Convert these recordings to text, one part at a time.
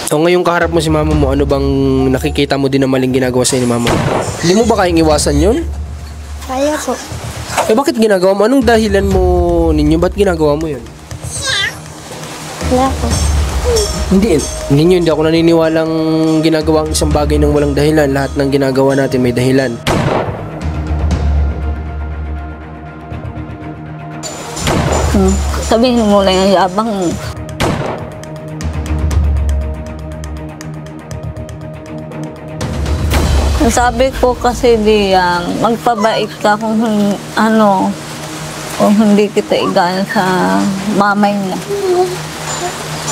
So ngayong kaharap mo si mama mo, ano bang nakikita mo din na maling ginagawa sa ni mama mo? Hindi mo ba kayang iwasan yun? Kaya po. Eh bakit ginagawa mo? Anong dahilan mo ninyo? Ba't ginagawa mo yun? Wala po. Hindi ako naniniwalang ginagawa ang isang bagay ng walang dahilan. Lahat ng ginagawa natin may dahilan. Sabihin mo lang yung yabang. Sabi ko kasi Diyang, magpabait ka kung kung hindi kita igana sa mamay niya.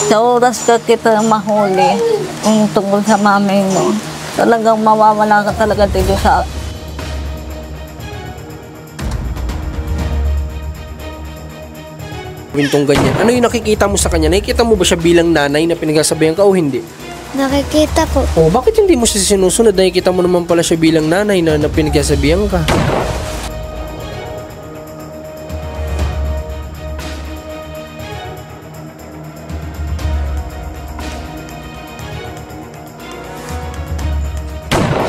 Sa oras ka kita mahuli kung tungkol sa mamay mo, talagang mawawala ka talaga dito sa Wintong ganyan. Ano yung nakikita mo sa kanya? Nakikita mo ba siya bilang nanay na pinagsasabihan ka o hindi? Nakikita po. O bakit hindi mo siya sinusunod? Nakikita mo naman pala siya bilang nanay na pinagsasabihan ka.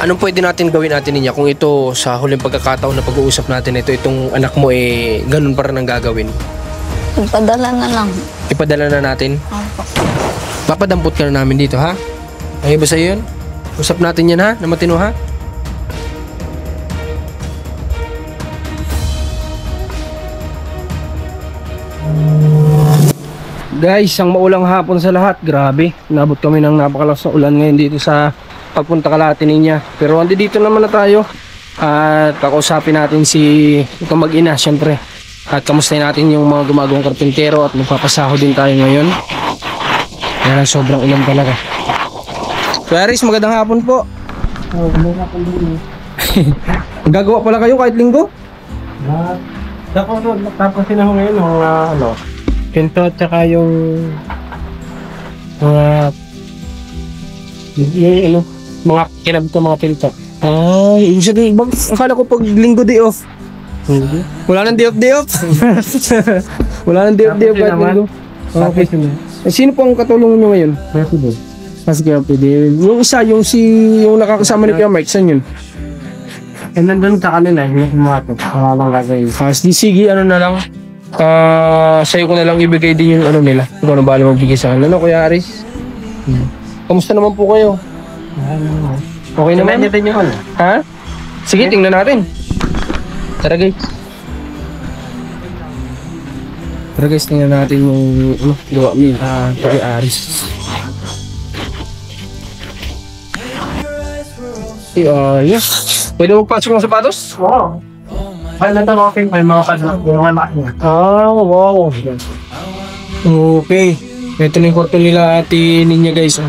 Anong pwede natin gawin natin niya kung ito sa huling pagkakataon na pag-uusap natin itong anak mo ganun pa rin ang gagawin? ipadala na lang. Ipadala na natin? Opo. Papadampot ka na namin dito, ha? Ay ba sa'yo yun? Usap natin yan, ha? Na matino, ha? Guys, ang maulang hapon sa lahat. Grabe, nabot kami ng napakalakas na ulan ngayon dito sa pagpunta Kalate niya. Pero dito naman na tayo. At kakausapin natin si itong mag-ina, syempre. At kamustahin natin yung mga gumagawang karpintero at magpapasaho din tayo ngayon. Kaya sobrang ulan talaga. Clarice, magandang hapon po. Magandang hapon din. Gagawa pala kayo kahit linggo? Tapos ako ngayon ng pinto at saka yung mga kinabit ng mga pinto. Ay, ibig sabihin, akala ko pag linggo day off. Wala nang day off. Wala nang day off kahit linggo. Okay. Sino po ang katulong nyo ngayon? President. Mas kaya pwede. Yung isa, yung nakakasama ni Kuya Mike, saan yun? Nandun sa kanila, yung mga ito. Wala lang gagawin. Sige, ano na lang. Sa'yo ko na lang ibigay din yung ano nila. Kung ano ba magbigay sa kanila. Ano, Kuya Aris? Kamusta naman po kayo? Okay naman? Tingnan niyo yung Ha? Sige, tingnan natin. Tara guys. Tara guys, tingnan natin yung gawa niya. Kuya Aris. Yes. Pwede magpasok ng sapatos? Wow. Ay, natanong may mga padlock. Yung anak niya. Wow. Okay. Ito na yung kwarto nila ate niya guys.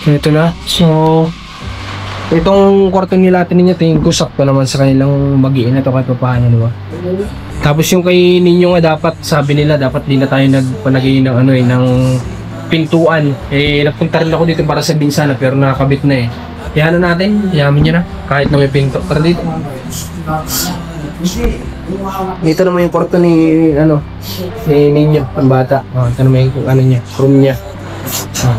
Ito na. So, itong kwarto nila ate niya, tingin ko sakto naman sa kanilang mag-iina ito kahit paano, diba? Tapos yung kay ninyo nga dapat, sabi nila, dapat din na tayo nagpanagay ng ng pintuan. Nagpunta rin ako dito para sa binsana pero nakakabit na Yan na natin, yamin niya na. Kahit na may pinto. Tara dito. Dito naman yung kwarto ni ninyo, ang bata. Ito naman yung room niya.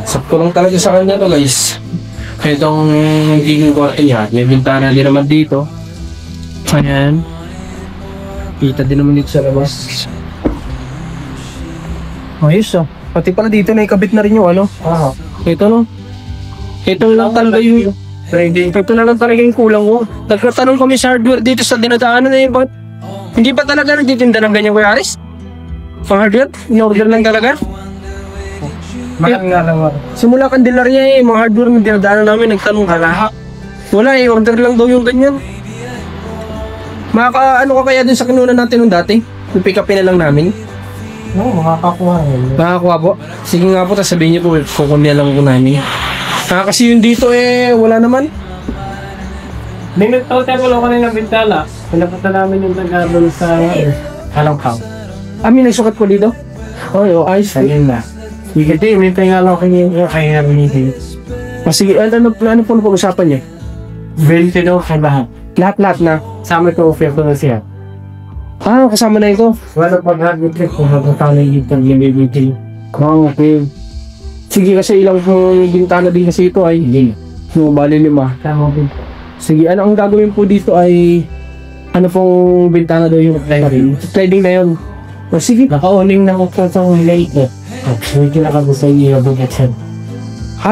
Sakto lang talaga sa kanya to guys. Itong nagiging kwarto niya. May bintana din naman dito. Ayan. Kita din naman dito sa labas. Ayos Pati pala dito na ikabit na rin yung Ito Ito lang talaga yung ito na lang talaga yung kulang ko. Nagkatanong kami sa hardware dito sa dinadaanan na hindi pa talaga nagtitinda ng ganyan, Kuya Aris? Pang hardware? In-order lang talaga? Mahal nga lang. Simula Candelaria mga hardware na dinadaanan namin, nagtanong ka lahat. Wala order lang daw yung ganyan. Ano ka kaya dun sa kinunan natin nung dati? Yung pick upin na lang namin? Oo, makakakuha yun. Makakakuha po? Sige nga po, sabihin niyo po, kukunin lang po namin. Kasi yung dito wala naman. May nagtawa ko kanina ng bintana. Pinapunta namin yung taga doon sa Kalangkaw. May nagsukat ko dito? Ayos. Ayun na. Hindi, may nga lang kaya namin. Sige, ano po na pag-usapan niyo? 20 daw sa lahat. Lahat na? Sama ko offer ko na siya. Kasama na ito? Wala pag-hard trip kung magkakala yung itang yung BBT. Okay. Sige, kasi ilang pong bintana din kasi ito ay no, bali 5. Tama din. Sige, ano ang gagawin po dito ay ano pong bintana daw yung sliding na yun. O sige. Nakauling na ko sa late eh. Medyo nakagusto yung bugat.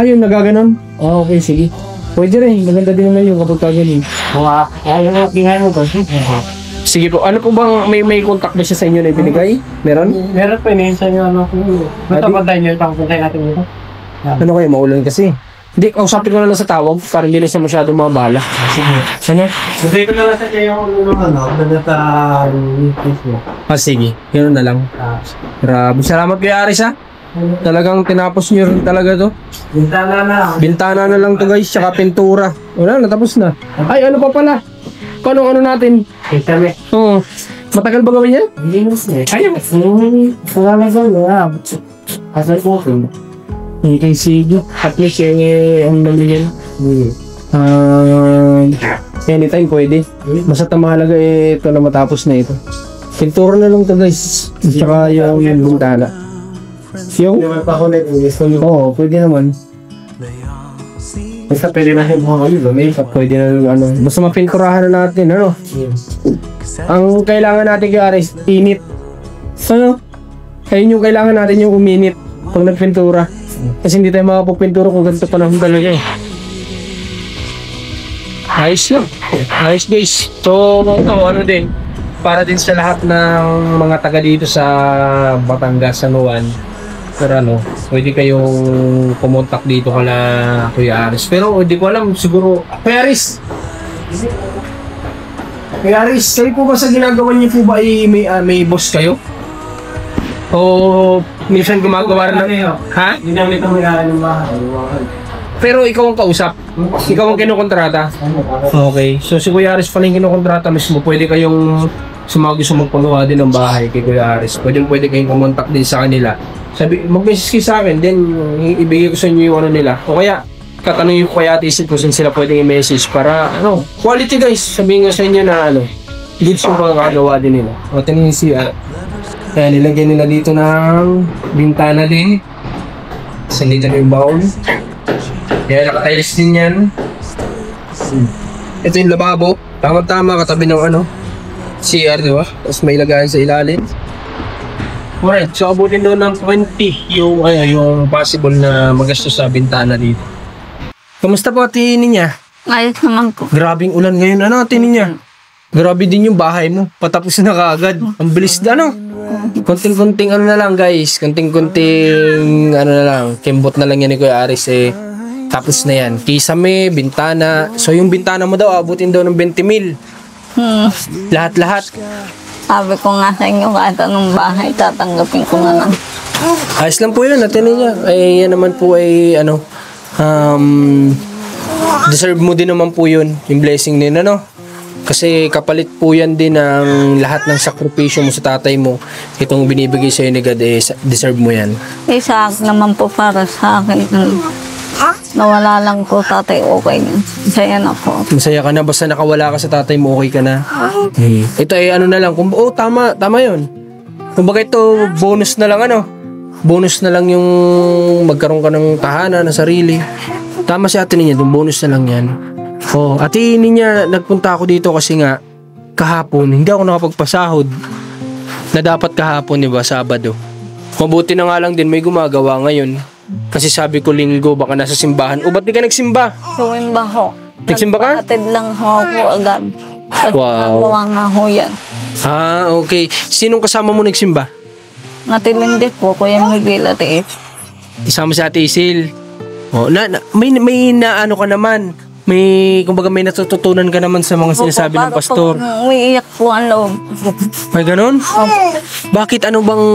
Yun, nagaganon. Okay, sige. Pwede rin, maganda din naman yung kapag kagaling. Ayaw mo, tingnan mo ba? Sige po, ano po bang may contact ba siya sa inyo na ibinigay? Meron? Meron pa iniinsan yung ano ko. Matapaday niyo, pangpuntay natin dito. Ano kayo, maulan kasi. Hindi, kausapin ko na lang sa tawag para hindi na siya masyadong mabala. Sige. Sana? Gusto ko na lang sa yung ano, sa Facebook. Sige, yun na lang. Grabe, salamat kay Aris ha. Talagang tinapos nyo rin talaga to. Bintana na. Bintana na lang to guys, tsaka pintura. Wala, natapos na. Ay, ano pa pala? Paano ano natin? Kita mo. Oo. Matagal ba gawin yan? Hindi mo siya. Ayaw. Salamat sa mga. Asal po ko. Okay, sige. At least ang nalagyan. Anytime pwede. Basta mahalaga ito na matapos na ito. Pintura na lang to guys. Tsaka yung bintana. Yung? Hindi naman pa ako gusto nyo. Oo, pwede naman. Basta pwede na yung mga yun. Pwede na lang ano. Basta mapinturahan na natin, ano? Ang kailangan natin kay Aris, init. Ano? Ayun yung kailangan natin yung uminit pag nagpintura. Kasi hindi tayo makapagpintura kung ganito panahon talaga eh. Ayos lang. Ayos guys. So, ano din. Para din sa lahat ng mga taga dito sa Batangas, San Juan. Pero ano, pwede kayong kumontak dito kala Kuya Aris. Pero hindi ko alam, siguro, Kuya Aris! Kuya Aris, kayo po ba sa ginagawa niyo po ba ay may boss kayo? O minsan gumagawa rin ng... Ha? Hindi namin ito may ng bahay. Pero ikaw ang kausap? Ikaw ang kinukontrata? Okay. So si Kuya Aris pala yung kinukontrata mismo. Pwede kayong gusto magpagawa din ng bahay kay Kuya Aris. Pwede kayong kumontak din sa kanila. Sabi, mag-message kayo sa akin, then ibigay ko sa inyo yung ano nila. O kaya, katanungin ko kaya atin kung saan sila pwedeng i-message para, ano, quality guys. Sabihin ko sa inyo na, ano, leads yung pagkakagawa din nila. O, tingnan si, kaya nilagyan nila dito ng bintana din. Kasi dito na yung bowl. Kaya nakatiles din yan. Ito yung lababo. Tama-tama katabi ng ano, CR, di ba? Tapos may lagayan sa ilalim. Alright, so abutin doon ng 20 yung possible na magastos sa bintana dito. Kamusta po Ate Ninya? Ayos naman po. Grabing ulan ngayon, ano Ate Ninya? Grabe din yung bahay mo, patapos na kaagad. Ang bilis na, ano? Konting-konting ano na lang guys, konting-konting ano na lang, kimbot na lang yan ni Kuya Aris eh. Tapos na yan, kisame, bintana. So yung bintana mo daw, abutin daw ng 20 mil. Lahat-lahat. Sabi ko nga sa inyo, kahit anong bahay, tatanggapin ko na lang. Ayos lang po yun, Ate Ninya. Ay, yan naman po ay, ano, deserve mo din naman po yun, yung blessing din, ano? Kasi kapalit po yan din ng lahat ng sakripisyo mo sa tatay mo. Itong binibigay sa'yo ni God, eh, deserve mo yan. Isa naman po para sa akin. Nawala lang po tatay, okay na. Masaya na po. Masaya ka na, basta nakawala ka sa tatay mo, okay ka na. Ito ay ano na lang, tama yun. Kumbaga ito, bonus na lang ano. Bonus na lang yung magkaroon ka ng tahanan na sarili. Tama si Ate Ninya, yung bonus na lang yan. Oh, Ate Ninya, nagpunta ako dito kasi nga, kahapon, hindi ako nakapagpasahod. Na dapat kahapon, di ba, Sabado. Mabuti na nga lang din, may gumagawa ngayon. Kasi sabi ko linggo, baka nasa simbahan. O, ba't di ka nagsimba? Sumimba ho. Nagsimba ka? Atid lang ho ako agad. Wow. Gawa nga ho yan. Okay. Sinong kasama mo nagsimba? Natilindi po, Kuya Miguel at Isama si Ate Isil. Oh, may naano ka naman. Kumbaga may natututunan ka naman sa mga sinasabi ng pastor. Umiiyak po ang loob. May ganon? Bakit ano bang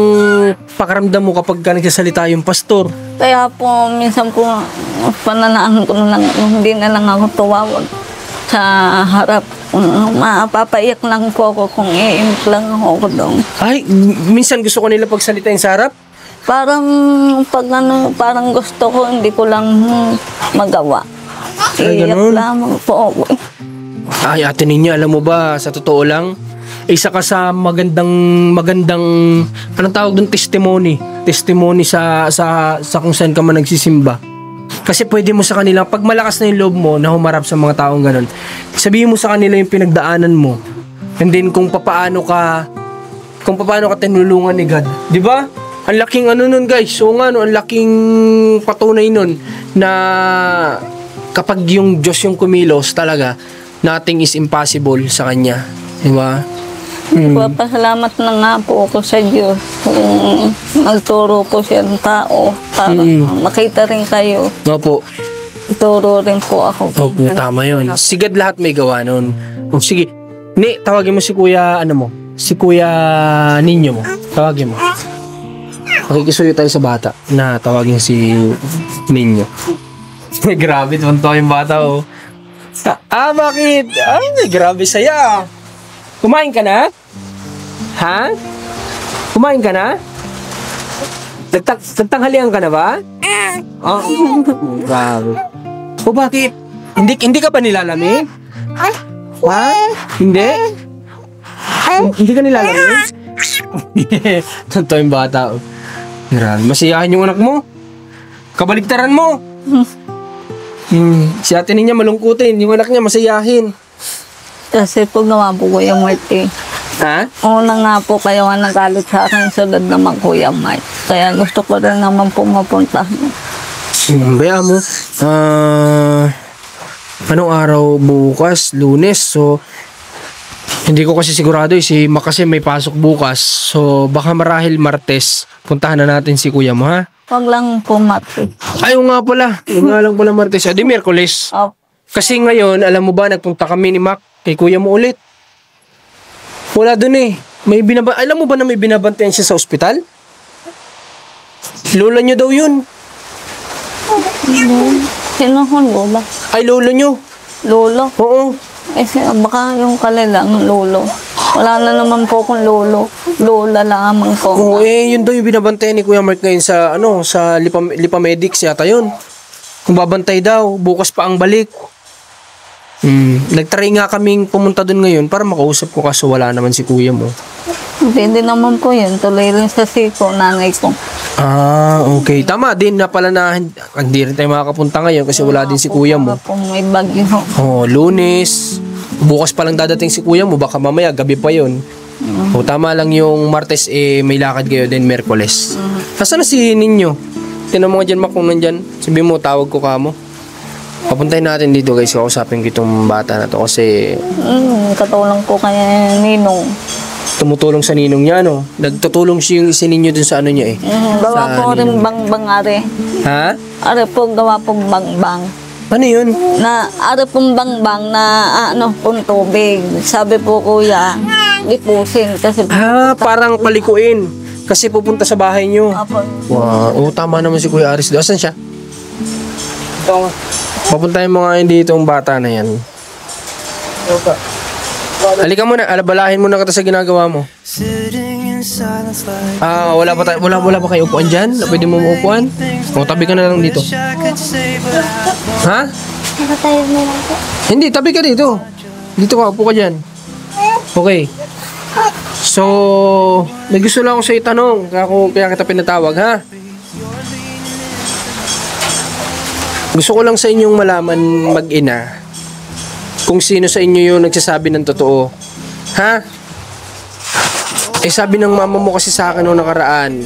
pakaramdam mo kapag nagsasalita yung pastor? Kaya po, minsan po, pananaan ko na lang, hindi na lang ako tuwawag sa harap. Mapapaiyak lang po ako kung i-imp lang ako doon. Ay, minsan gusto ko nila pagsalitain sa harap? Parang, parang gusto ko, hindi ko lang magawa. Ay, Iyak ganun? lamang po ako. Ay, Ate Ninya, alam mo ba, sa totoo lang, isa ka sa magandang, anong tawag doon, testimony testimony sa kung saan ka man nagsisimba. Kasi pwede mo sa kanila, pag malakas na yung loob mo na humarap sa mga taong ganun, sabihin mo sa kanila yung pinagdaanan mo. And then kung papaano ka tinulungan ni God. Di ba? Ang laking ano nun guys. So nga no, ang laking patunay nun na kapag yung Diyos yung kumilos talaga, nothing is impossible sa Kanya. Di ba? Papasalamat na nga po ako sa Diyos kung nagturo po siya ng tao para makita rin kayo. Opo. Ituro rin po ako. Opo, tama yun. Sigad lahat may gawa nun. O, sige. Ni, tawagin mo si Kuya, si Kuya Ninyo mo. Tawagin mo. Makikisuyo tayo sa bata na tawagin si Ninyo. Grabe, tunto yung bata, oh. Bakit? Ay, grabe saya. Kumain ka na? Ha? Kumain ka na? Nagtanghalian ka na ba? Oh, grabe. O bakit? Hindi ka pa nilalamig? Ha? Hindi? Hindi ka nilalamig? Tunto yung bata, oh. Grabe, masiyahin yung anak mo. Kabaligtaran mo. Si ate niya malungkutin, yung anak niya masayahin. Kasi po gawa po Kuya Mike. Ha? Una nga po kayo nga nagalit sa akin sunod naman Kuya Mike. Kaya gusto ko rin naman po mapunta. Baya mo, anong araw bukas? Lunes. So, hindi ko kasi sigurado si Mac kasi may pasok bukas. So, baka marahil Martes. Puntahan na natin si kuya mo, ha? Huwag lang po Mike. Ayaw nga pala. Yung nga lang pala Martes. Di Miyerkules. Kasi ngayon, alam mo ba, nagpunta kami ni Mac kay kuya mo ulit. Wala dun eh. Alam mo ba na may binabantayan siya sa ospital? Lola nyo daw yun. Sino ko lola? Ay, lolo nyo. Lolo? Oo. Baka yung kalilang lolo. Wala na naman po akong lolo. Lola lamang po. Oo, yun daw yung binabantayan ni Kuya Mark ngayon sa, sa Lipamedics yata yun. Kung babantay daw, bukas pa ang balik. Nagtry nga kaming pumunta dun ngayon para makausap ko kaso wala naman si kuya mo. Pwede naman po yun. Tuloy rin sa siko, nanay ko. Okay. Tama din na pala na hindi rin tayo makakapunta ngayon kasi wala din si kuya mo. Kung may bagyo. Lunes. Bukas pa lang dadating si kuya mo. Baka mamaya, gabi pa yun. Tama lang yung Martes may lakad kayo din Miyerkules. Nasaan na si Ninyo? Tinan mo nga dyan, Mac, kung nandyan. Sabi mo, tawag ko ka mo. Papuntahin natin dito guys, kausapin ko itong bata na to kasi Katulong ko kay Ninong. tumutulong sa ninong niya, no? Nagtutulong siya yung isa ninyo dun sa ano niya eh. Gawa po rin bang-bang are. Ha? Are po, gawa po bang-bang. Ano yun? Na are pong bang-bang na pong tubig. Sabi po kuya, ipusin kasi Parang palikuin. Kasi pupunta sa bahay niyo. Apo. Wow. Tama naman si Kuya Aris. Asan siya? Papuntahin mo nga yun dito ang bata na yan. Halika muna, alabalahin mo na kita sa ginagawa mo. Wala ba kayo upuan dyan? Na pwede mo maupuan? O, tabi ka na lang dito. Ha? Nakatayo mo lang po. Hindi, tabi ka dito. Dito ka, upo ka dyan. Okay. So, may gusto lang ako sa itanong. Kaya kita pinatawag, ha? Gusto ko lang sa inyong malaman mag-ina kung sino sa inyo yung nagsasabi ng totoo. Ha? Sabi ng mama mo kasi sa akin noong nakaraan.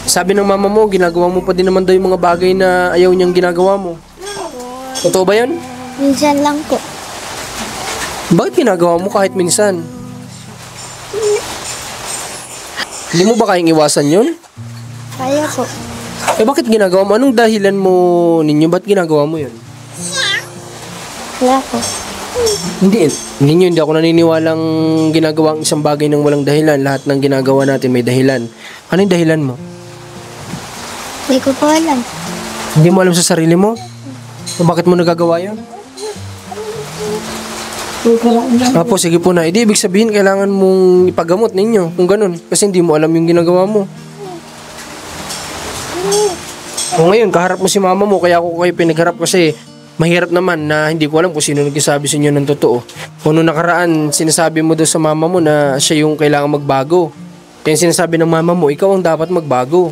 Sabi ng mama mo, ginagawa mo pa din naman daw yung mga bagay na ayaw niyang ginagawa mo. Totoo ba yan? Minsan lang po. Bakit ginagawa mo kahit minsan? Hindi mo ba kayang iwasan yun? Kaya po. Bakit ginagawa mo? Anong dahilan mo ninyo? Ba't ginagawa mo yun? Wala po. Hindi ako naniniwalang ginagawa ang isang bagay ng walang dahilan. Lahat ng ginagawa natin may dahilan. Ano yung dahilan mo? Hindi ko po alam. Hindi mo alam sa sarili mo? Bakit mo nagagawa yun? Apo, sige po na. Ibig sabihin, kailangan mong ipagamot ninyo. Kung ganun. Kasi hindi mo alam yung ginagawa mo. O ngayon, kaharap mo si mama mo. Kaya ako kayo pinagharap kasi mahirap naman na hindi ko alam kung sino nagsasabi sa inyo ng totoo. Kung nung nakaraan, sinasabi mo doon sa mama mo na siya yung kailangan magbago. Kaya sinasabi ng mama mo, ikaw ang dapat magbago.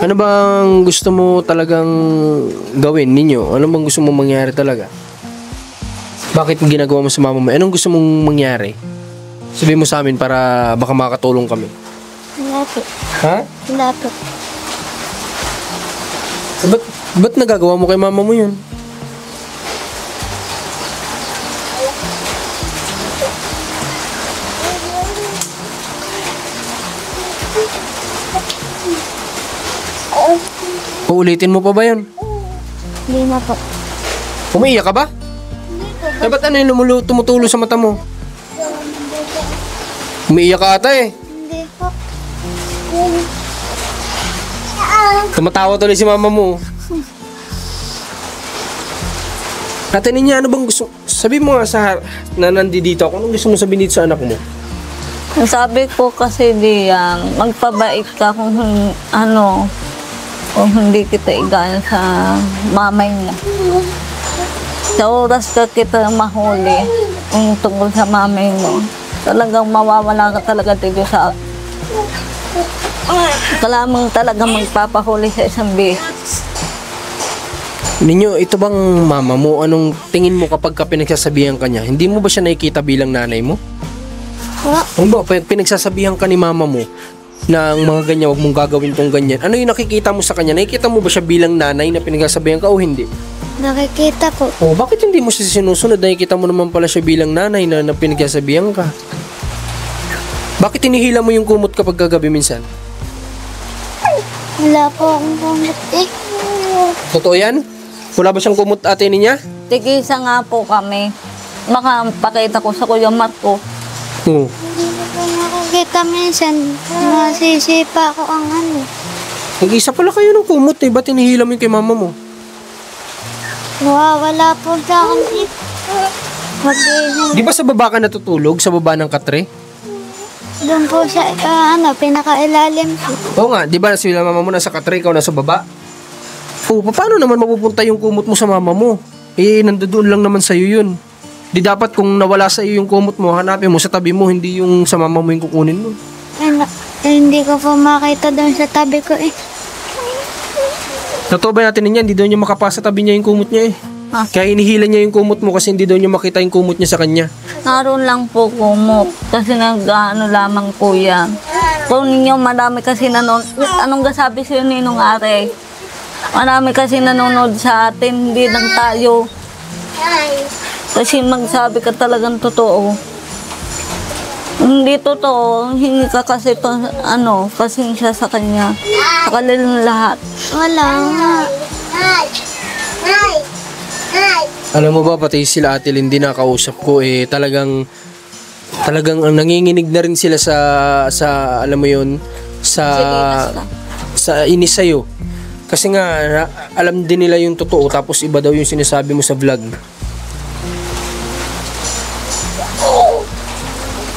Ano bang gusto mo talagang gawin ninyo? Ano bang gusto mong mangyari talaga? Bakit ginagawa mo sa mama mo? Anong gusto mong mangyari? Sabihin mo sa amin para baka makatulong kami. Wala po. Ha? Wala po. Ba't nagagawa mo kay mama mo yun? Uulitin mo pa ba yun? Hindi na po. Umiiyak ka ba? Eh, ba't ano yung tumutulo sa mata mo? Umiiyak ka ata eh. Hindi po. Tumatawa tuloy si mama mo. Ate niya, ano bang gusto? Sabi mo nga na nandito ako, anong gusto mo sabihin dito sa anak mo? Sabi ko kasi Diyang, magpabait ka kung kung hindi kita igana sa mamay niya. Sa oras ka kita mahuli kung tungkol sa mamay mo, talagang mawawala ka talaga dito sa kalamang talaga magpapahuli sa isang beses. Ninyo, ito bang mama mo? Anong tingin mo kapag ka pinagsasabihan ka niya? Hindi mo ba siya nakikita bilang nanay mo? Wala. Ano ba, pinagsasabihan ka ni mama mo na ang mga ganyan, huwag mong gagawin tong ganyan. Ano yung nakikita mo sa kanya? Nakikita mo ba siya bilang nanay na pinagsasabihan ka o hindi? Nakikita po. O bakit hindi mo siya sinusunod? Nakikita mo naman pala siya bilang nanay na pinagsasabihan ka. Bakit hinihila mo yung kumot kapag gagabi minsan? Wala po akong kumot eh. Totoo yan? Wala ba siyang kumot ate niya? Tigisa nga po kami. Baka pakita ko sa Kuya Marco. Oo. Hindi ko po nakikita minsan. Nasisipa ko ang ano. Nag-isa pala kayo ng kumot eh. Ba't hinihila mo yung kay mama mo? Wala po sa akin eh. Mag-inom. Di ba sa baba ka natutulog? Sa baba ng katre? Doon po sa pinakailalim po. Oo nga, di ba sila mama mo nasa katre, ikaw nasa baba? Oo, paano naman mapupunta yung kumot mo sa mama mo? Eh, nandoon lang naman sa'yo yun. Di dapat kung nawala sa'yo yung kumot mo, hanapin mo sa tabi mo, hindi yung sa mama mo yung kukunin mo. Hindi ko po makita doon sa tabi ko eh. Totoo ba natin niya? Hindi daw niya makapasa tabi niya yung kumot niya eh. Ah. Kaya inihila niya yung kumot mo kasi hindi daw niya makita yung kumot niya sa kanya. Naroon lang po kumot kasi nag-ano lamang po yan. Kung ninyo marami kasi anong gasabi sa'yo Ninong Are? Marami kasi nanonood sa atin, hindi lang tayo. Kasi magsabi ka talagang totoo. Hindi totoo, hindi ka kasi pasensya sa kanya. Sa kanilang lahat. Wala nga. Alam mo ba, pati sila Ate Lindy nakausap ko eh, talagang ang nanginginig na rin sila sa alam mo yun, sa inis sa'yo. Kasi nga, alam din nila yung totoo, tapos iba daw yung sinasabi mo sa vlog.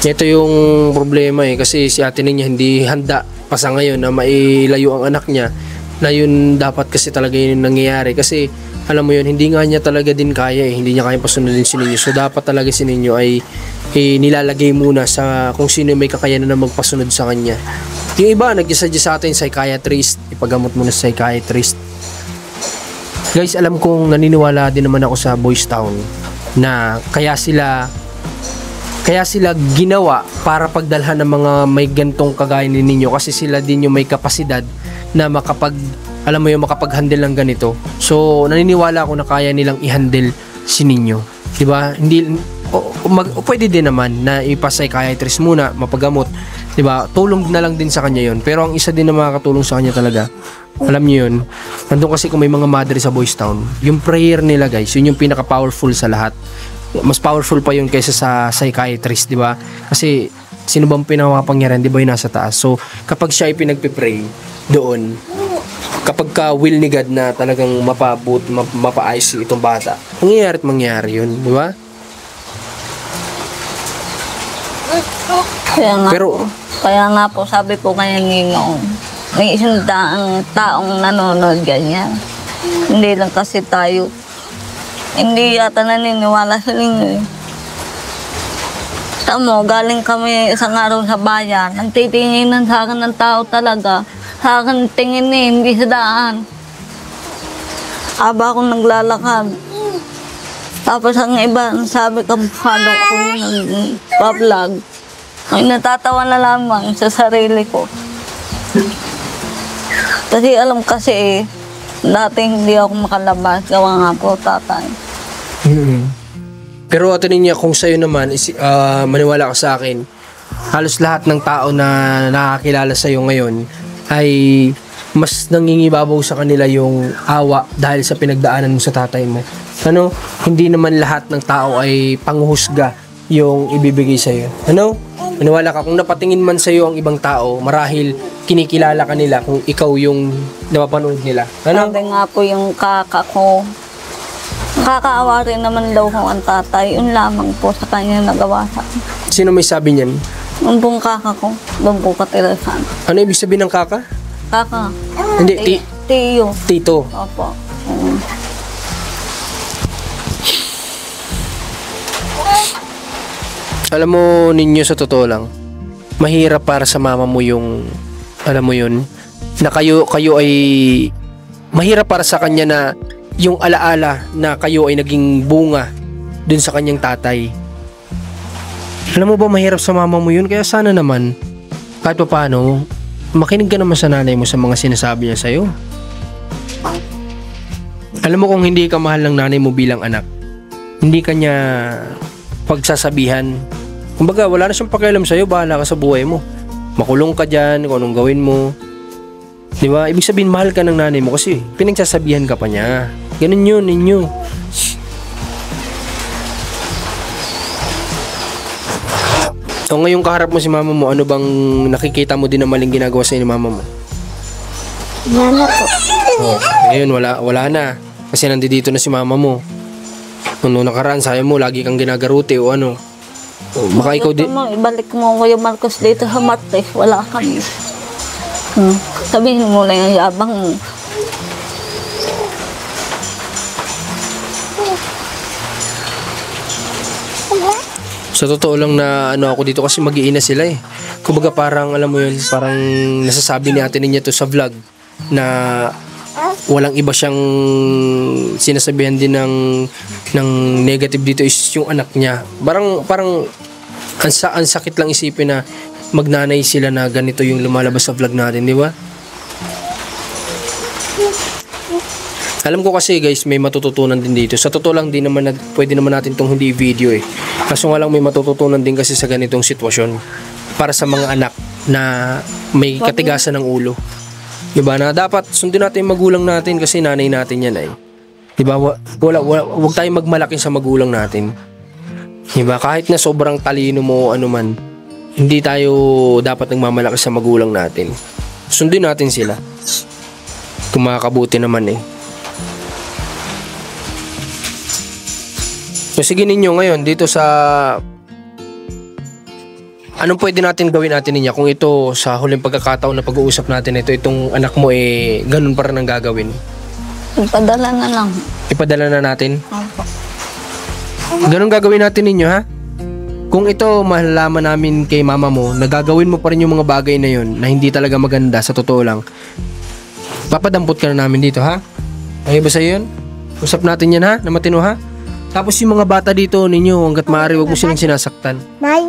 Ito yung problema eh, kasi si Ate niya hindi handa pa sa ngayon na mailayo ang anak niya, na yun dapat kasi talaga yun nangyayari. Kasi alam mo yun, hindi nga niya talaga din kaya eh, hindi niya kaya pasunodin si Ninyo. So dapat talaga si Ninyo ay nilalagay muna sa kung sino may kakayanan na magpasunod sa kanya. Yung iba, nag-suggest sa atin psychiatrist, ipagamot muna sa psychiatrist. Guys, alam kong naniniwala din naman ako sa Boys Town na kaya sila ginawa para pagdalhan ng mga may gantong kagaya ni Ninyo kasi sila din yung may kapasidad na makapag-handle ng ganito. So, naniniwala ako na kaya nilang i-handle si Ninyo. 'Di ba? Pwede din naman na ipa-psychiatrist muna, mapagamot. 'Di ba? Tulong na lang din sa kanya 'yon. Pero ang isa din na makakatulong sa kanya talaga, alam niyo 'yun. Nandun kasi kung may mga madre sa Boys Town, yung prayer nila, guys, yun yung pinaka-powerful sa lahat. Mas powerful pa yun kaysa sa psychiatrist, 'di ba? Kasi sino bang pinakapangyarihan, 'di ba, yung nasa taas. So, kapag siya ay pinagpe-pray doon, kapag ka will ni God na talagang mapaayos itong bata, mangyayari yun, di ba? Pero- kaya nga po sabi ko kay Ninong, may isang taong nanonood ganyan. Hindi lang kasi tayo. Hindi yata naniniwala sa ninyo eh. Tamo, galing kami isang araw sa bayan. Nagtitinginan sa akin ng tao talaga. Sa akin tingin eh, hindi sa daan. Aba akong naglalakad. Tapos ang iba, sabi ko, follow ko yung pa-vlog. Ay, natatawa na lamang sa sarili ko. Kasi alam kasi eh, dati hindi ako makalabas. Gawa nga po, tatay. Pero Ate Ninya, kung sa'yo naman, maniwala ka sa akin, halos lahat ng tao na nakakilala sa'yo ngayon ay mas nangingibabaw sa kanila yung awa dahil sa pinagdaanan mo sa tatay mo. Ano? Hindi naman lahat ng tao ay panghuhusga yung ibibigay sa'yo. Ano? Maniwala ka, kung napatingin man sa'yo ang ibang tao, marahil kinikilala ka nila kung ikaw yung napapanood nila. Ano? Sabi nga po yung kaka ko, nakakaawa rin naman daw ko ang tatay. Yun lamang po sa kanya nagawa sa akin. Sino may sabi niyan? Yung pong kaka ko, doon po katirasan. Ano ibig sabihin ng kaka? Kaka. Hindi, Tiyo. tito. Opo. Alam mo ninyo, sa totoo lang, mahirap para sa mama mo yung, alam mo yun, na kayo ay, mahirap para sa kanya na yung alaala na kayo ay naging bunga dun sa kanyang tatay. Alam mo ba, mahirap sa mama mo yun, kaya sana naman, kahit pa paano, makinig ka naman sa nanay mo sa mga sinasabi niya sa'yo. Alam mo, kung hindi ka mahal ng nanay mo bilang anak, hindi ka niya pagsasabihan. Kumbaga, wala na siyang pakialam sa'yo, bahala ka sa buhay mo. Makulong ka dyan, kung anong gawin mo. Di ba? Ibig sabihin, mahal ka ng nanay mo kasi pinagsasabihan ka pa niya. Ganun yun, ninyo. So, ngayong kaharap mo si mama mo, ano bang nakikita mo din na maling ginagawa sa ni mama mo? Wala po. Oh, ngayon, wala na. Kasi nandito na si mama mo. Noong nakaraan, sabi mo, lagi kang ginagaruti o ano. O, baka ikaw din. Ibalik mo Kuya Marcos dito sa Martes. Wala kami. Sabihin mo lang yung yabang mo. Sa totoo lang na ano ako dito kasi mag-iina sila eh. Kumbaga parang alam mo yun, parang nasasabi ni ate niya to sa vlog na walang iba siyang sinasabihan din ng negative dito is yung anak niya. Parang ang sakit lang isipin na magnanay sila na ganito yung lumalabas sa vlog natin, di ba? Alam ko kasi guys, may matututunan din dito. Sa totoo lang, pwede naman natin itong hindi video eh. Kaso nga lang may matututunan din kasi sa ganitong sitwasyon. Para sa mga anak na may katigasan ng ulo. Diba na dapat sundin natin yung magulang natin kasi nanay natin yan ay. Diba? Huwag tayong magmalaki sa magulang natin. Diba? Kahit na sobrang talino mo ano man, hindi tayo dapat nagmamalaki sa magulang natin. Sundin natin sila. Kung makakabuti naman eh. So sige ninyo ngayon dito sa anong pwede natin gawin natin niya kung ito sa huling pagkakataon na pag-uusap natin itong anak mo eh ganun pa rin ang gagawin. Ipadala na lang. Ipadala na natin. Opo. Ganun gagawin natin ninyo ha. Kung ito malalaman namin kay mama mo, nagagawin mo pa rin yung mga bagay na yun na hindi talaga maganda sa totoo lang. Papadampot ka na namin dito ha. Okay ba sa'yo yun? Usap natin yan ha, na matino ha. Tapos yung mga bata dito ninyo, hanggat maaari wag mo silang sinasaktan. Nay,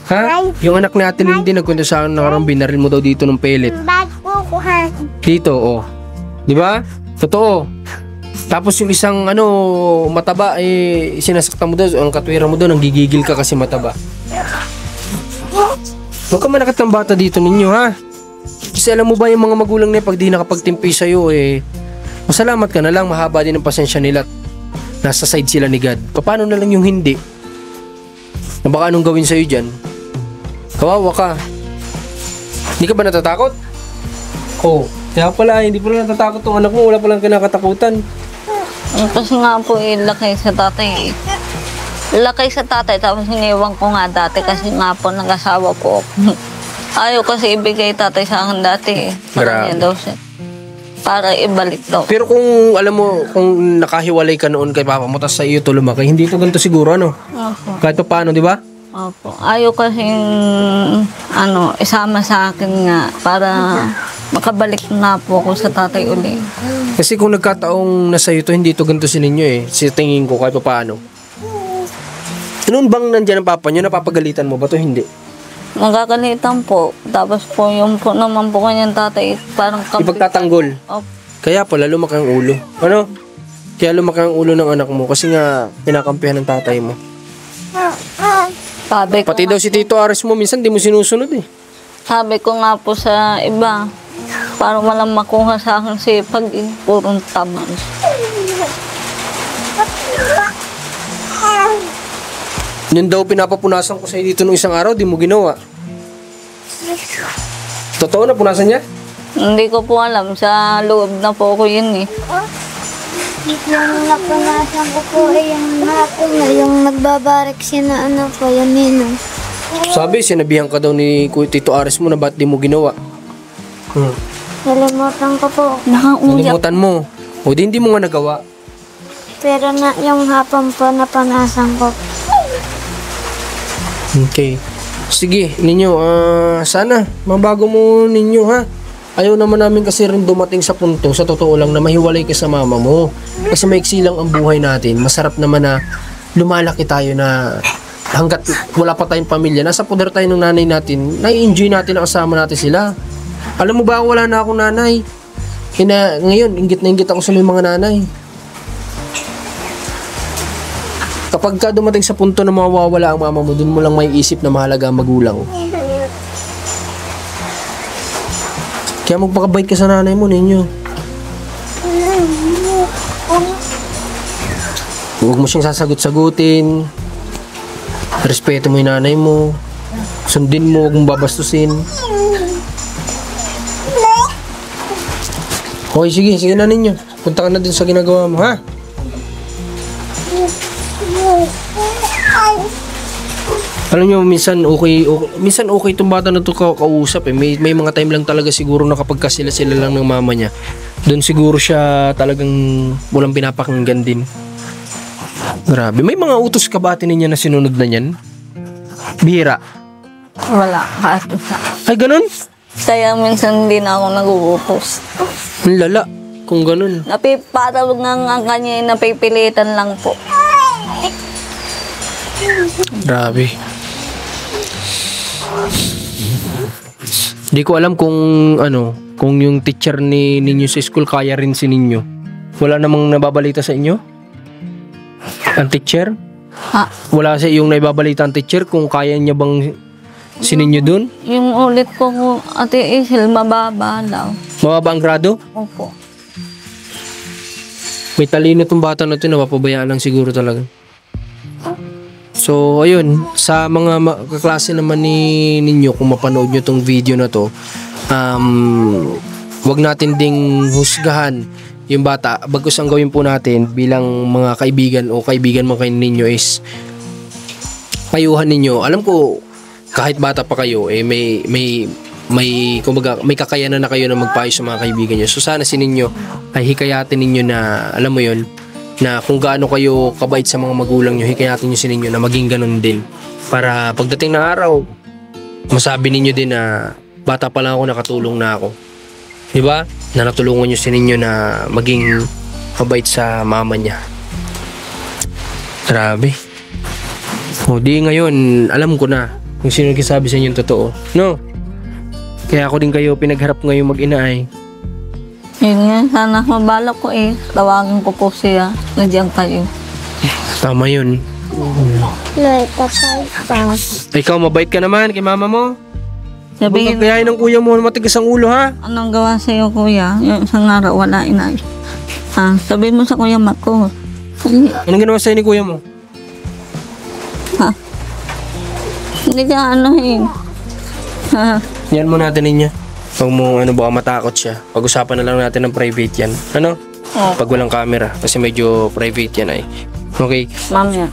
Ha? Yung anak ni Ate Lindy nagkwento sa akin na karang binaril mo daw dito ng pellet. bag po ko ha. Dito, oh. Di ba? Totoo. Tapos yung isang mataba eh sinasaktan mo daw, ang katwira mo daw nanggigigil ka kasi mataba. Huwag ka manakit ng bata dito ninyo ha. Kasi alam mo ba yung mga magulang niya pag di nakapagtimpi sa'yo eh masalamat ka na lang, mahaba din ang pasensya nila. Nasa side sila ni God. Paano na lang yung hindi? Na baka anong gawin sa'yo dyan? Kawawa ka. Hindi ka ba natatakot? Oo. Kaya pala, hindi pala natatakot tong anak mo. Wala palang kinakatakutan. Kasi nga po laki sa tatay. Lakay sa tatay, tapos iniwan ko nga dati kasi nga po nag-asawa po ako. Ayaw kasi ibigay tatay sa akin dati. Sa Grabe. kanya daw siya. Para ibalik daw. Pero kung alam mo, kung nakahiwalay ka noon kay papa mo, tapos sa iyo to lumaki, hindi to ganito siguro, ano? Opo. Kahit pa paano, di ba? Opo. Ayaw kasing isama sa akin nga para makabalik na po ako sa tatay uli. Kasi kung nagkataong nasa iyo to, hindi to ganito si ninyo eh. Sa tingin ko, kahit pa paano. Noon bang nandyan ang papa nyo, napapagalitan mo ba to? Hindi. Magkakalitan po. Tapos po yung po naman po kanyang tatay parang Ipagtatanggol. Opo. Kaya pala lumaki ang ulo. Ano? Kaya lumaki ang ulo ng anak mo kasi nga kinakampihan ng tatay mo. Sabi ko Pati daw si Tito Ares mo, minsan di mo sinusunod eh. Sabi ko nga po sa iba, para walang makuha sa akin si pag purong taman. Yun daw pinapapunasan ko sa'yo dito nung isang araw, di mo ginawa. Totoo na, punasan niya? Hindi ko po alam, sa loob na po ako yun eh. Yung napunasan ko po ay yung hapon na, yung nagbabarik siya na ano po, yung ninong. Sabi, sinabihan ka daw ni Tito Ares mo na ba't di mo ginawa. Nalimutan ko po. Nakauyak. Nalimutan mo. O di hindi mo nga nagawa. Pero na, yung hapon po napunasan ko. Okay. Sige, ninyo, sana mabago mo ninyo ha. Ayaw naman namin kasi rin dumating sa punto, sa totoo lang, na mahiwalay ka sa mama mo. Kasi maiksi lang ang buhay natin. Masarap naman na lumalaki tayo na hanggat wala pa tayong pamilya, nasa poder tayo ng nanay natin, nai-enjoy natin na kasama natin sila. Alam mo ba, wala na akong nanay. Ngayon, inggit na inggit ako sa may mga nanay. Kapag ka dumating sa punto na mawawala ang mama mo, dun mo lang may isip na mahalaga ang magulang. Kaya magpakabait ka sa nanay mo, ninyo. Huwag mo siyang sasagot-sagutin. Respeto mo yung nanay mo. Sundin mo, huwag mong babastusin. Okay, sige na ninyo. Punta ka na din sa ginagawa mo, ha? Alam nyo, minsan okay itong bata na ito kausap eh. May mga time lang talaga siguro na kapag sila lang ng mama niya, doon siguro siya talagang walang pinapakinggan din. Grabe. May mga utos ka ba ninyo na sinunod na niyan? Bihira. Wala. Kaso sa... Ay, ganun? Kaya minsan hindi na ako nag-uupos. Ang lala. Kung ganun. Napipatawag nga kanya, napipilitan lang po. Grabe. Hindi ko alam kung kung yung teacher ninyo sa school kaya rin si ninyo. Wala namang nababalita sa inyo? Ang teacher? Ha? Wala sa yung naibabalita ang teacher kung kaya niya bang si ninyo dun? Yung ulit ko, Ate Isil, mababa daw. Mababa ang grado? Opo. May talino tong bata na ito, napapabayaan lang siguro talaga. So, ayun, sa mga kaklase naman ninyo, kung mapanood nyo tong video na to, wag natin ding husgahan yung bata. Bagkus ang gawin po natin bilang mga kaibigan o kaibigan mo kayo ninyo is payuhan ninyo. Alam ko, kahit bata pa kayo, kumbaga, may kakayanan na kayo na magpayo sa mga kaibigan nyo. So, sana si ninyo ay hikayatin ninyo na, alam mo yun, na kung gaano kayo kabait sa mga magulang nyo, hikayatin nyo si ninyo na maging ganun din. Para pagdating na araw, masabi ninyo din na bata pa lang ako, nakatulong na ako. Diba? Na natulungan nyo si ninyo na maging mabait sa mama niya. Grabe. O di ngayon, alam ko na kung sino nagsasabi sa inyo yung totoo. No? Kaya ako din kayo pinagharap ngayon mag-ina ay. Yun nga, sana mabalak ko eh. Tawagan ko po siya. Nandiyan kayo. Tama yun. Loy, patay pa. Ikaw, mabait ka naman kay mama mo. Sabihin, Pagkakayain ng kuya mo, matigas ang ulo ha. anong gawa sa'yo, kuya? Yung isang araw, wala inay. Sabihin mo sa kuya Marco. Anong ginawa sa'yo ni kuya mo? Hindi ka anuhin. Yan mo natin niya. Huwag mo baka matakot siya. Pag-usapan na lang natin ng private yan. Ano? Oh. Pag walang camera. Kasi medyo private yan ay. Okay. Mamaya.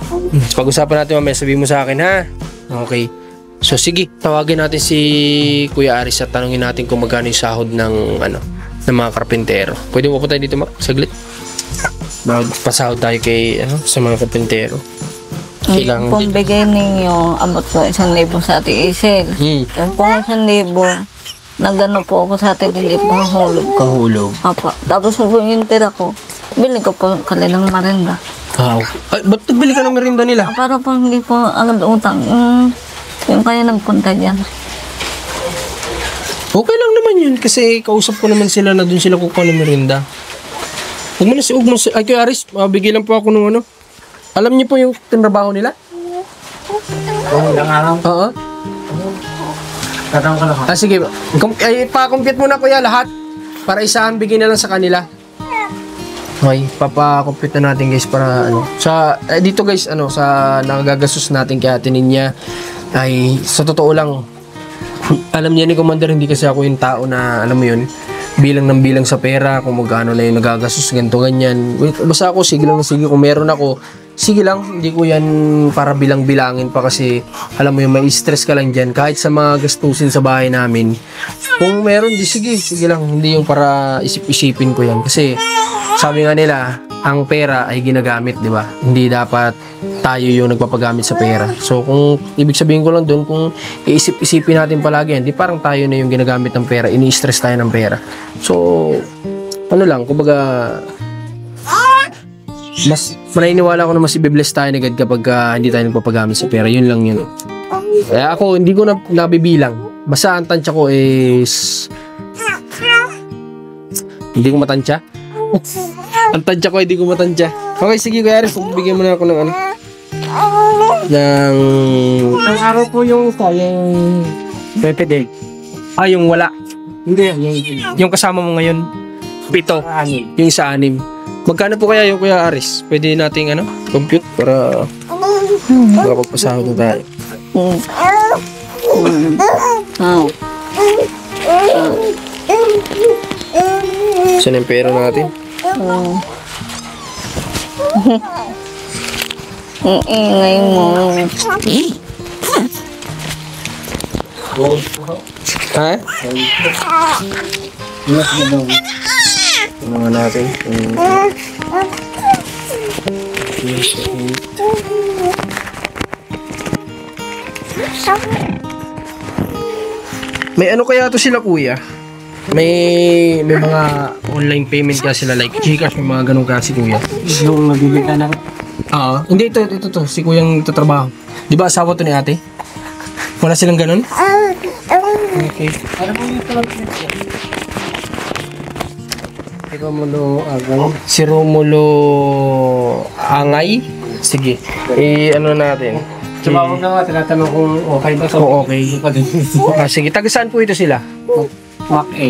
Pag-usapan natin mamaya, sabihin mo sa akin, ha? Okay. So, sige, tawagin natin si Kuya Aris at tanungin natin kung magkano yung sahod ng, ng mga karpintero. Pwede mo po tayo dito, saglit? Pasahod tayo kay, sa mga karpintero. Kailangan Kung bigay ninyo, abot ko 1,000 sa Ate Isel. Kung 1,000, nagano po ako sa Ate Lili, pahulog ko. kahulog. Apa. Tapos kung yung tira ko, bilhin ko po kanilang marinda. Wow. Ay, ba't nagbili ka ng merinda nila? Para po hindi po alam utang. Yung kaya nagpunta dyan. Okay lang naman yun kasi kausap ko naman sila na doon sila kukuha ng merinda. Huwag mo na ay Kuya Aris, bigyan lang po ako ng Alam niyo po yung tinrabaho nila? Oo, ilang araw. Oo. Tatawag ka lang. Sige, pa-compute muna Kuya lahat para isahan bigyan na lang sa kanila. Okay, papa-compute na natin guys para dito guys sa nagagastos natin kay Ate Ninya ay sa totoo lang alam niya ni Commander hindi kasi ako yung tao na alam mo yun bilang sa pera kung magkano na yung nagagastos ganito ganyan. Basta ako sige lang sige kung meron ako sige lang, hindi ko yan para bilang-bilangin pa kasi alam mo yung may stress ka lang dyan kahit sa mga gastusin sa bahay namin kung meron di sige lang hindi yung para isip-isipin ko yan kasi sabi nga nila ang pera ay ginagamit di ba hindi dapat tayo yung nagpapagamit sa pera so kung ibig sabihin ko lang doon kung iisip-isipin natin palagi yan di parang tayo na yung ginagamit ng pera ini-stress tayo ng pera so kumbaga mas maniniwala ako na mas i-bless tayo na agad kapag hindi tayo nagpapagamit sa pera. Yun lang yun. Kaya ako, hindi ko nabibilang. Basta ang tansya ko is... Hindi ko matansya? Ang tansya ko, hindi ko matansya. Okay, sige Kuya Aris, bigyan mo na ako ng Ilang araw po yung Pepe Day. yung wala. Hindi, Yung kasama mo ngayon, 7. anim. Yung isa 6. Magkano po kaya yung Kuya Aris? Pwede nating compute para makapagpasahod na tayo. Saan yung pera natin? Ang ingay mo. Ha? Mga natin. May kaya to sila kuya? May mga online payment kaya sila like Gcash, may mga ganun kasi kuya. Yung nabibigay na. Hindi ito si kuyang tatrabaho. Di ba asawa to ni ate? Wala silang ganun? Okay. Ano po yung tulad Si Romulo Angay? Sige. Natin. Tumawag na nga, tinatanong kung okay ba. Oh, okay. Sige, taga saan po ito sila? Mac A.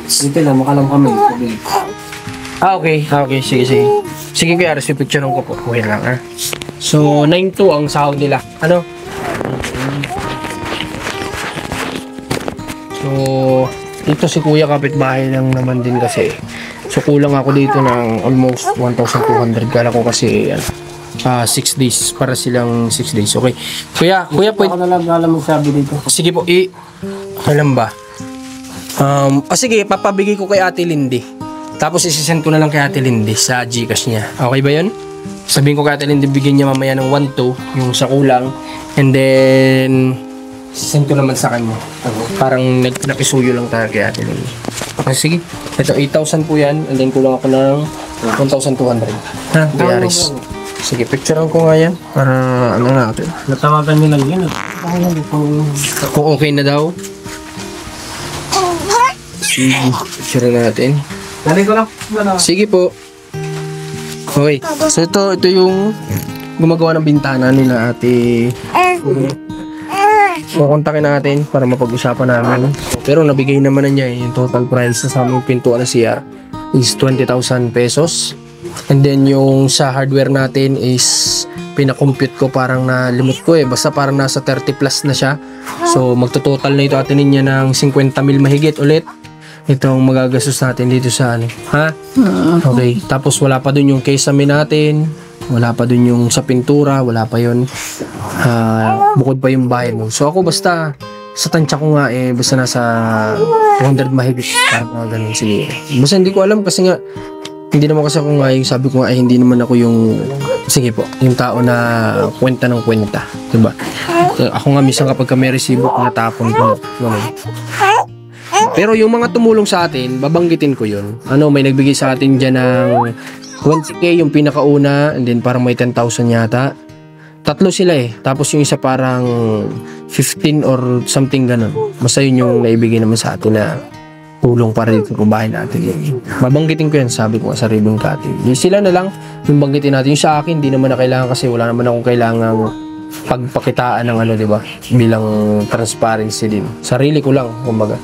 Dito na, makalam kami. Okay. Sige. Sige kuya, Aris, picture ko po. Okay lang, ha? So, 9-2 ang sahod nila. So, dito si kuya kapitbahay lang naman din kasi. So, kulang ako dito ng almost 1,200. Kala ko kasi, 6 days. Para silang 6 days. Okay. Kuya, pwede. Ako na lang alam magsabi dito. Sige po, alam ba? Sige, papabigay ko kay Ate Lindy. Tapos isisend ko na lang kay Ate Lindy sa Gcash niya. Okay ba yun? Sabihin ko kay Ate Lindy, bigyan niya mamaya ng 1,2 yung sa kulang. And then, send ko naman sa kanya. Parang nakisuyo lang tayo kay Ate Lindy. Okay, sige. Ito, 8,000 po yan. And then kulang ako ng 1,200. Ha, Kuya Aris. Sige, picturean ko nga yan. Para natin. Natawagan nila yun. Kung okay na daw. Sige, picturean natin. Dali ko lang. Sige po. Okay. So ito yung gumagawa ng bintana nila ate. Kukontakin natin para mapag-usapan namin. Pero nabigay naman na niya yung total price sa aming pintuan na CR is 20,000 pesos. And then yung sa hardware natin is pinakompute ko parang nalimot ko basta parang nasa 30 plus na siya. So magtototal na ito atin niya ng 50 mil mahigit ulit. Itong magagastos natin dito sa ha? Okay. Tapos wala pa dun yung kesame natin. Wala pa dun yung sa pintura, wala pa yun. Bukod pa yung bahay mo. So ako basta, sa tansya ko nga basta nasa 200 mahigit. Parang mga ganun, sige. Basta hindi ko alam kasi nga, hindi naman kasi ako nga yung sabi ko nga hindi naman ako yung, sige po, yung tao na kwenta ng kwenta. Diba? Ako nga minsan kapag may resibo, natapon ko. Pero yung mga tumulong sa atin, babanggitin ko yun. May nagbigay sa atin dyan ng 20k yung pinakauna, and then parang may 10,000 yata. Tatlo sila Tapos yung isa parang 15 or something ganun. Basta yun yung naibigay naman sa atin na tulong para dito sa bahay natin. Babanggitin ko yan, sabi ko sa ribbon cutting. Yung sila na lang, yung banggitin natin. Yung sa akin, hindi naman na kailangan kasi wala naman akong kailangang pagpakitaan ng diba? Bilang transparency din. Sarili ko lang, kumbaga.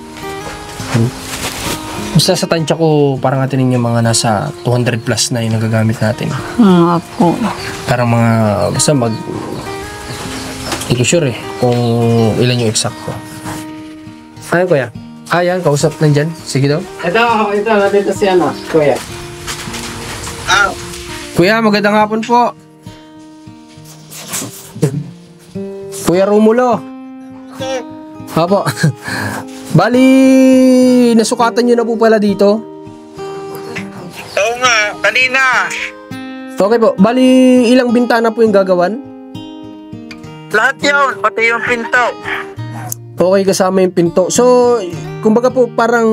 Basta sa tansya ko, parang natin yung mga nasa 200 plus na yung nagagamit natin. Po. Parang mga, basta hindi ko sure kung ilan yung exact ko. Ano kuya? Yan, kausap nandyan. Sige daw. Ito, nandito si Kuya. Kuya, magandang hapon po. Kuya Romulo. Apo. Bali, nasukatan nyo na po pala dito? Oo nga, kanina. Okay po. Bali, ilang bintana po yung gagawan? Lahat yun, pati yung pinto. Okay, kasama yung pinto. So, kumbaga po parang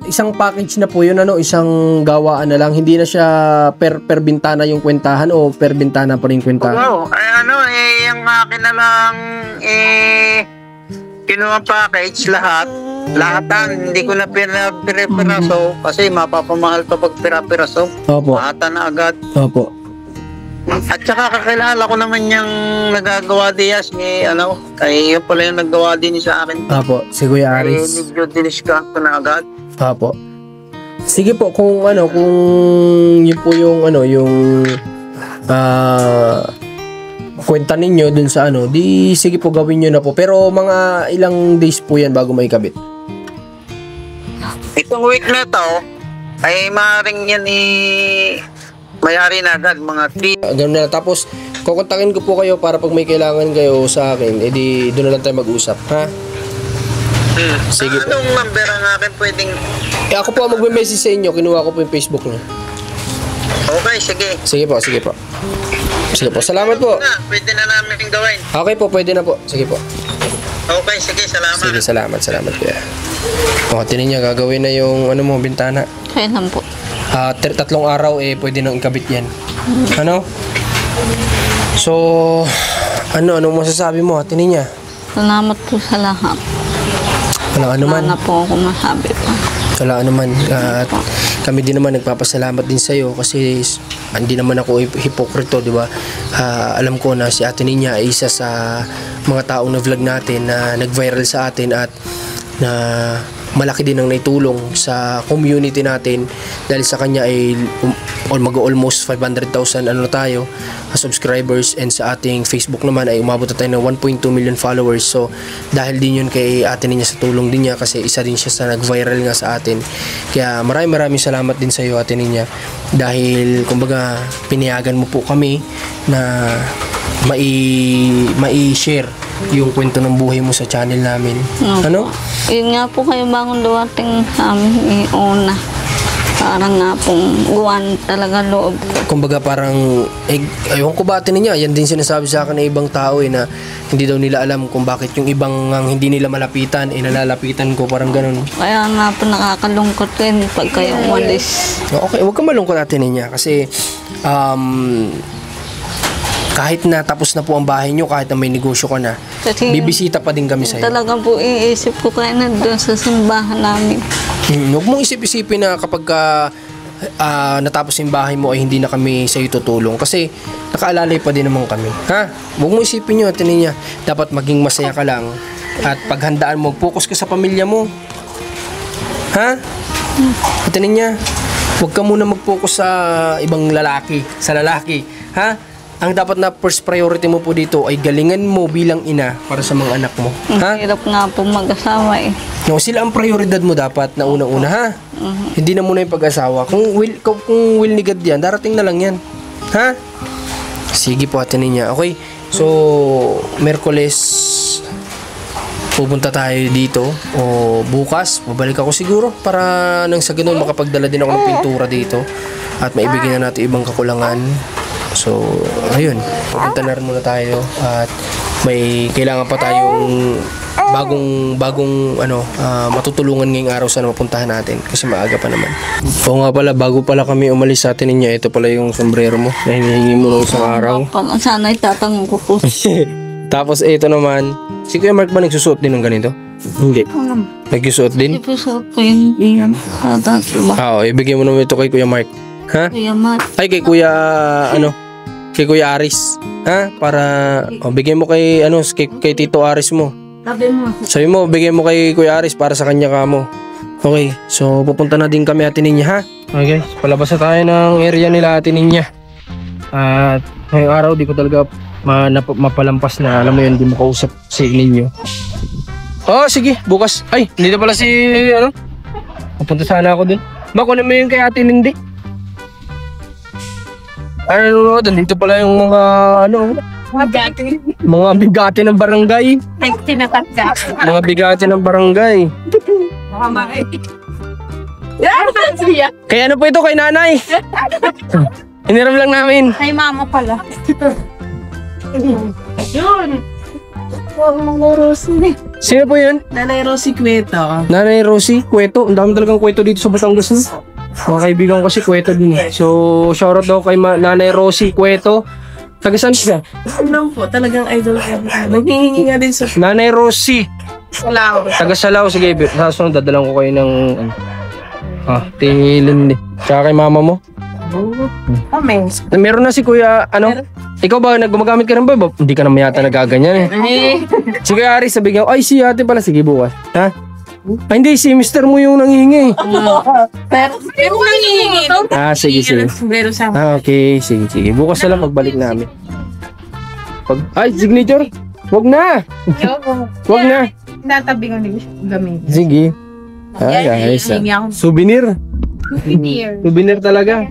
isang package na po yun, isang gawaan na lang. Hindi na siya per bintana yung kwentahan o per bintana pa rin kwentahan. Wow, yung akin na lang, kinuha package lahat. Lahatan, hindi ko na pira-piraso kasi mapapamahal pa pag pira-piraso. Opo. Lahatan na agad. Opo. At saka kakilala ko naman yung nagagawa dias ni kay yun pala yung naggawa din sa akin. Opo, si Kuya Aris. Medyo diniska ko na agad. Opo. Sige po, kung yun po yung kwenta ninyo dun sa di sige po gawin nyo na po. Pero mga ilang days po yan bago may kabit? Itong week na to, ay maaaring yan mayari na agad, mga 3. Ganun na. Tapos, kukontakin ko po kayo para pag may kailangan kayo sa akin, edi doon na lang tayo mag-usap, ha? Sige po. Anong number ang akin pwedeng... Ako po ang magme-message sa inyo. Kinuha ko po yung Facebook niyo. Okay, sige. Sige po, sige po. Sige po. Salamat po. Pwede na namin gawin. Okay po, pwede na po. Sige po. Okay, sige, salamat. Sige, salamat. Salamat po. Tinan niya, gagawin na yung bintana. Kailan po? 3 araw pwede nang ikabit yan. So, ano masasabi mo? Tinan niya. Salamat po sa lahat. Wala anuman. Wala na po ako masabi po. Wala anuman. At kami din naman nagpapasalamat din sa iyo kasi hindi naman ako hipokrito, di ba? Alam ko na si Ate Ninya ay isa sa mga taong na vlog natin na nag-viral sa atin at na malaki din ang naitulong sa community natin dahil sa kanya ay mag-almost 500,000 tayo subscribers, and sa ating Facebook naman ay umabot na tayo ng 1.2 million followers. So dahil din yun kay Ate Ninya, sa tulong din niya kasi isa din siya sa nag-viral nga sa atin. Kaya maraming salamat din sa iyo, Ate Ninya, dahil kumbaga pinayagan mo po kami na mai-share yung kwento ng buhay mo sa channel namin. Yun nga po kayo bagong duwating sa amin una. Parang nga pong guwan talaga loob. Kumbaga parang, ayun ko ba Ate Ninya, yan din sinasabi sa akin ng ibang tao na hindi daw nila alam kung bakit yung ibang hindi nila malapitan, nalalapitan ko, parang ganun. Kaya nga po nakakalungkot din pag kayo umalis. Okay, huwag ka malungkot Ate Ninya kasi kahit na tapos na po ang bahay nyo, kahit na may negosyo ka na, Kasi bibisita pa din kami sa iyo. talagang po iisip ko kayo na doon sa simbahan namin. Huwag mong isip-isipin na kapag natapos yung bahay mo ay hindi na kami sa iyo tutulong kasi nakaalalay pa din naman kami. Ha? Huwag mong isipin nyo, Ate Ninya. Dapat maging masaya ka lang at paghandaan mo, focus ka sa pamilya mo. Ha? Ate Ninya, huwag ka muna mag-focus sa ibang lalaki, sa lalaki. Ha? ang dapat na first priority mo po dito ay galingan mo bilang ina para sa mga anak mo. Ha? Hirap nga po mag-asawa eh. No, sila ang prioridad mo dapat na una-una, ha? Hindi na muna yung pag-asawa. Kung will ni God yan, darating na lang yan. Ha? Sige po, Ate Ninya. Okay, so, Merkules, pupunta tayo dito. O bukas, babalik ako siguro para nang sa ganun makapagdala din ako ng pintura dito. At maibigyan na natin ibang kakulangan. So, ayun. Pupunta na rin muna tayo. At may kailangan pa tayong bagong matutulungan ngayong araw sana mapuntahan natin kasi maaga pa naman. Oo nga pala, bago pala kami umalis sa Atin Ninya, ito pala yung sombrero mo na hinihingi mo nung isang araw. Sana itatanong ko po. Tapos ito naman, si Kuya Mark ba nagsusuot din ng ganito? Hindi. Nagsusuot din? Hindi po sa ko yung iyan. Oo, ibigay mo naman ito kay Kuya Mark. Ha? Kuya Mat. Ay, kay Kuya, kay Kuya Aris. Ha? Para, bigay mo kay, kay Tito Aris mo. Sabi mo. Sabi mo, bigay mo kay Kuya Aris para sa kanya ka mo. Okay, so pupunta na din kami Ate Ninya, ha? Okay, palabas na tayo ng area nila Ate Ninya. At ngayong araw, di ko talaga mapalampas na, alam mo yun, di makausap si ninyo. Oh, sige, bukas. Ay, hindi na pala si, pupunta sana ako dun. Bako na mo yung kay Ate Lindy. Ano, dito pala yung mga, mga bigati ng barangay. Mga bigati ng barangay. Kaya ano po ito kay nanay? Hiniram lang namin. Ay, mama pala. Sino po yun? Nanay Rosie Cueto. Nanay Rosie, Cueto. Ang dami talagang Cueto dito sa Batangas. Mga kaibigan ko si Cueto din. So, shoutout daw kay Nanay Rosie Cueto. Taga saan siya? Ano po, talagang idol ko. Naghihingi nga din sa Nanay Rosie. Salaw. Taga Salao. Sige, sa sunod, dadalang ko kayo ng tilin. Tsaka kay mama mo. Comments. Meron na si Kuya, ikaw ba, gumagamit ka ng ba? Hindi ka naman yata nagaganyan eh. Si Kuya Aris, sabi niya, ay si ate pala, sige bukas. Ha? Ay hindi, si mister mo yung nangihingi. Pero nanghihingi. Sige. Pero sa Okay, sige. Bukas na lang pagbalik namin. Ay, signature? Wag na! Wag na! Tatabi ko nila gamit. Sige. Ay, guys. Souvenir. Souvenir talaga.